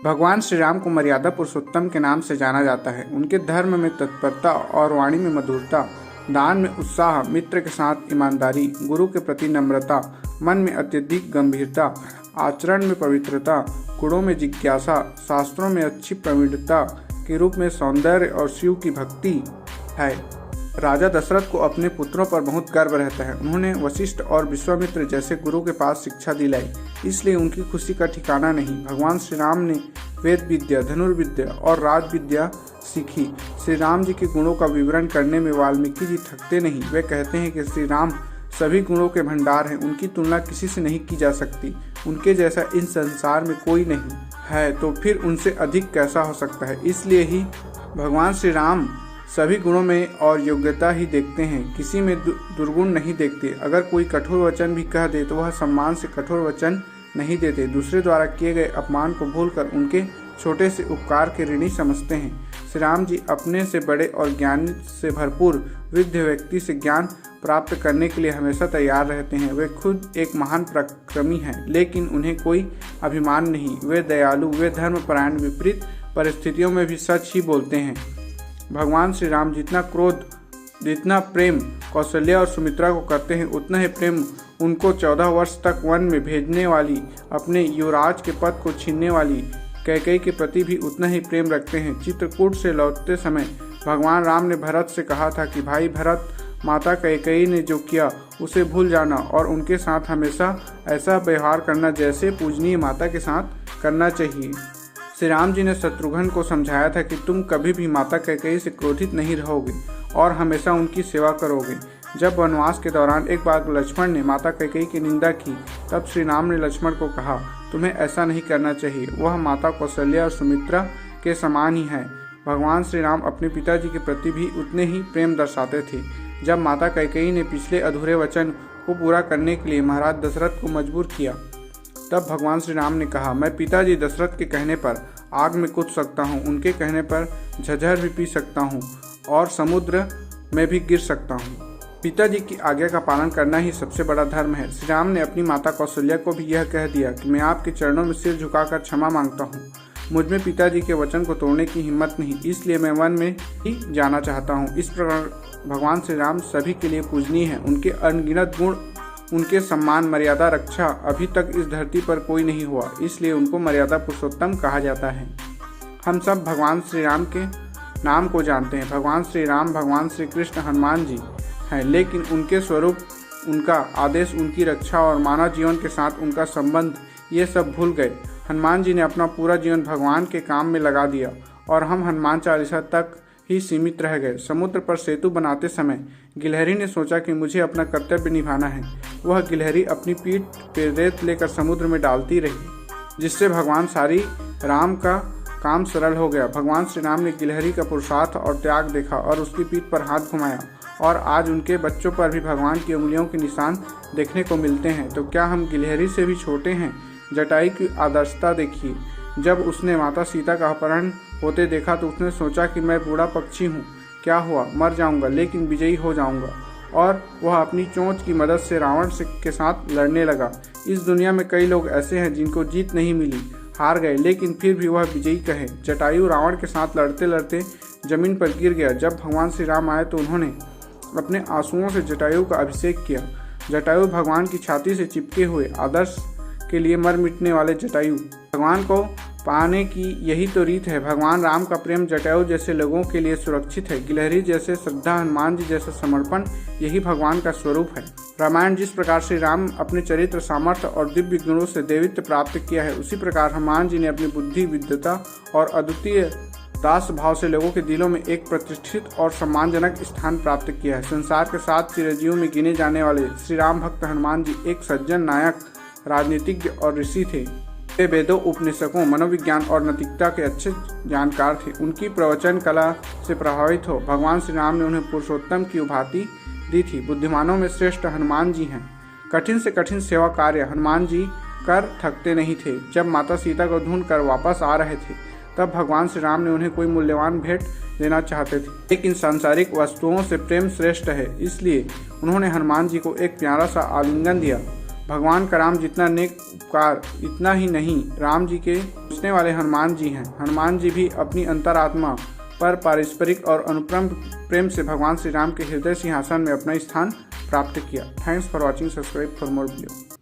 भगवान श्री राम को मर्यादा पुरुषोत्तम के नाम से जाना जाता है। उनके धर्म में तत्परता और वाणी में मधुरता, दान में उत्साह, मित्र के साथ ईमानदारी, गुरु के प्रति नम्रता, मन में अत्यधिक गंभीरता, आचरण में पवित्रता, गुणों में जिज्ञासा, शास्त्रों में अच्छी प्रवीणता के रूप में सौंदर्य और शिव की भक्ति है। राजा दशरथ को अपने पुत्रों पर बहुत गर्व रहता है। उन्होंने वशिष्ठ और विश्वामित्र जैसे गुरु के पास शिक्षा दिलाई, इसलिए उनकी खुशी का ठिकाना नहीं। भगवान श्री राम ने वेद विद्या, धनुर्विद्या और राज विद्या सीखी। श्री राम जी के गुणों का विवरण करने में वाल्मीकि जी थकते नहीं। वे कहते हैं कि श्री राम सभी गुणों के भंडार हैं, उनकी तुलना किसी से नहीं की जा सकती। उनके जैसा इस संसार में कोई नहीं है, तो फिर उनसे अधिक कैसा हो सकता है। इसलिए ही भगवान श्री राम सभी गुणों में और योग्यता ही देखते हैं, किसी में दुर्गुण नहीं देखते। अगर कोई कठोर वचन भी कह दे तो वह सम्मान से कठोर वचन नहीं देते। दूसरे द्वारा किए गए अपमान को भूलकर उनके छोटे से उपकार के ऋणी समझते हैं। श्री राम जी अपने से बड़े और ज्ञान से भरपूर वृद्ध व्यक्ति से ज्ञान प्राप्त करने के लिए हमेशा तैयार रहते हैं। वे खुद एक महान पराक्रमी हैं, लेकिन उन्हें कोई अभिमान नहीं। वे दयालु, वे धर्मपरायण, विपरीत परिस्थितियों में भी सच ही बोलते हैं। भगवान श्री राम जितना प्रेम कौशल्या और सुमित्रा को करते हैं, उतना ही प्रेम उनको 14 वर्ष तक वन में भेजने वाली, अपने युवराज के पद को छीनने वाली कैकेयी के प्रति भी उतना ही प्रेम रखते हैं। चित्रकूट से लौटते समय भगवान राम ने भरत से कहा था कि भाई भरत, माता कैकेयी ने जो किया उसे भूल जाना और उनके साथ हमेशा ऐसा व्यवहार करना जैसे पूजनीय माता के साथ करना चाहिए। श्री राम जी ने शत्रुघ्न को समझाया था कि तुम कभी भी माता कैकेयी से क्रोधित नहीं रहोगे और हमेशा उनकी सेवा करोगे। जब वनवास के दौरान एक बार लक्ष्मण ने माता कैकेयी की निंदा की, तब श्री राम ने लक्ष्मण को कहा, तुम्हें ऐसा नहीं करना चाहिए, वह माता कौशल्या और सुमित्रा के समान ही है। भगवान श्री राम अपने पिताजी के प्रति भी उतने ही प्रेम दर्शाते थे। जब माता कैकेयी ने पिछले अधूरे वचन को पूरा करने के लिए महाराज दशरथ को मजबूर किया, तब भगवान श्री राम ने कहा, मैं पिताजी दशरथ के कहने पर आग में कूद सकता हूँ, उनके कहने पर झज्झर भी पी सकता हूँ और समुद्र में भी गिर सकता हूँ। पिताजी की आज्ञा का पालन करना ही सबसे बड़ा धर्म है। श्री राम ने अपनी माता कौशल्या को भी यह कह दिया कि मैं आपके चरणों में सिर झुकाकर क्षमा मांगता हूँ। मुझ में पिताजी के वचन को तोड़ने की हिम्मत नहीं, इसलिए मैं वन में ही जाना चाहता हूँ। इस प्रकार भगवान श्री राम सभी के लिए पूजनीय हैं। उनके अनगिनत गुण, उनके सम्मान, मर्यादा रक्षा अभी तक इस धरती पर कोई नहीं हुआ, इसलिए उनको मर्यादा पुरुषोत्तम कहा जाता है। हम सब भगवान श्री राम के नाम को जानते हैं। भगवान श्री राम, भगवान श्री कृष्ण, हनुमान जी हैं, लेकिन उनके स्वरूप, उनका आदेश, उनकी रक्षा और मानव जीवन के साथ उनका संबंध, ये सब भूल गए। हनुमान जी ने अपना पूरा जीवन भगवान के काम में लगा दिया और हम हनुमान चालीसा तक ही सीमित रह गए। समुद्र पर सेतु बनाते समय गिलहरी ने सोचा कि मुझे अपना कर्तव्य निभाना है। वह गिलहरी अपनी पीठ पर रेत लेकर समुद्र में डालती रही, जिससे भगवान श्री राम का काम सरल हो गया। भगवान श्री राम ने गिलहरी का पुरुषार्थ और त्याग देखा और उसकी पीठ पर हाथ घुमाया, और आज उनके बच्चों पर भी भगवान की उंगलियों के निशान देखने को मिलते हैं। तो क्या हम गिलहरी से भी छोटे हैं? जटायु की आदर्शता देखिए। जब उसने माता सीता का अपहरण होते देखा तो उसने सोचा कि मैं बूढ़ा पक्षी हूँ, क्या हुआ, मर जाऊंगा लेकिन विजयी हो जाऊंगा, और वह अपनी चोंच की मदद से रावण के साथ लड़ने लगा। इस दुनिया में कई लोग ऐसे हैं जिनको जीत नहीं मिली, हार गए, लेकिन फिर भी वह विजयी कहे। जटायु रावण के साथ लड़ते लड़ते जमीन पर गिर गया। जब भगवान श्री राम आए तो उन्होंने अपने आंसुओं से जटायु का अभिषेक किया। जटायु भगवान की छाती से चिपके हुए, आदर्श के लिए मर मिटने वाले जटायु। भगवान को पाने की यही तो रीत है। भगवान राम का प्रेम जटायु जैसे लोगों के लिए सुरक्षित है। गिलहरी जैसे श्रद्धा, हनुमान जी जैसा समर्पण, यही भगवान का स्वरूप है। रामायण जिस प्रकार श्री राम अपने चरित्र, सामर्थ्य और दिव्य गुणों से देवित्व प्राप्त किया है, उसी प्रकार हनुमान जी ने अपनी बुद्धि, विद्वता और अद्वितीय दास भाव से लोगों के दिलों में एक प्रतिष्ठित और सम्मानजनक स्थान प्राप्त किया है। संसार के 7 चिरंजीवों में गिने जाने वाले श्री राम भक्त हनुमान जी एक सज्जन, नायक, राजनीतिज्ञ और ऋषि थे। वे वेदों, उपनिषदों, मनोविज्ञान और नैतिकता के अच्छे जानकार थे। उनकी प्रवचन कला से प्रभावित हो भगवान श्री राम ने उन्हें पुरुषोत्तम की उपाधि दी थी। बुद्धिमानों में श्रेष्ठ हनुमान जी हैं। कठिन से कठिन सेवा कार्य हनुमान जी कर थकते नहीं थे। जब माता सीता को ढूंढ कर वापस आ रहे थे, तब भगवान श्री राम ने उन्हें कोई मूल्यवान भेंट देना चाहते थे, लेकिन सांसारिक वस्तुओं से प्रेम श्रेष्ठ है, इसलिए उन्होंने हनुमान जी को एक प्यारा सा आलिंगन दिया। भगवान का राम जितना नेक उपकार, इतना ही नहीं, राम जी के पूछने वाले हनुमान जी हैं। हनुमान जी भी अपनी अंतरात्मा पर पारस्परिक और अनुपम प्रेम से भगवान श्री राम के हृदय सिंहासन में अपना स्थान प्राप्त किया। Thanks for watching, subscribe for more video.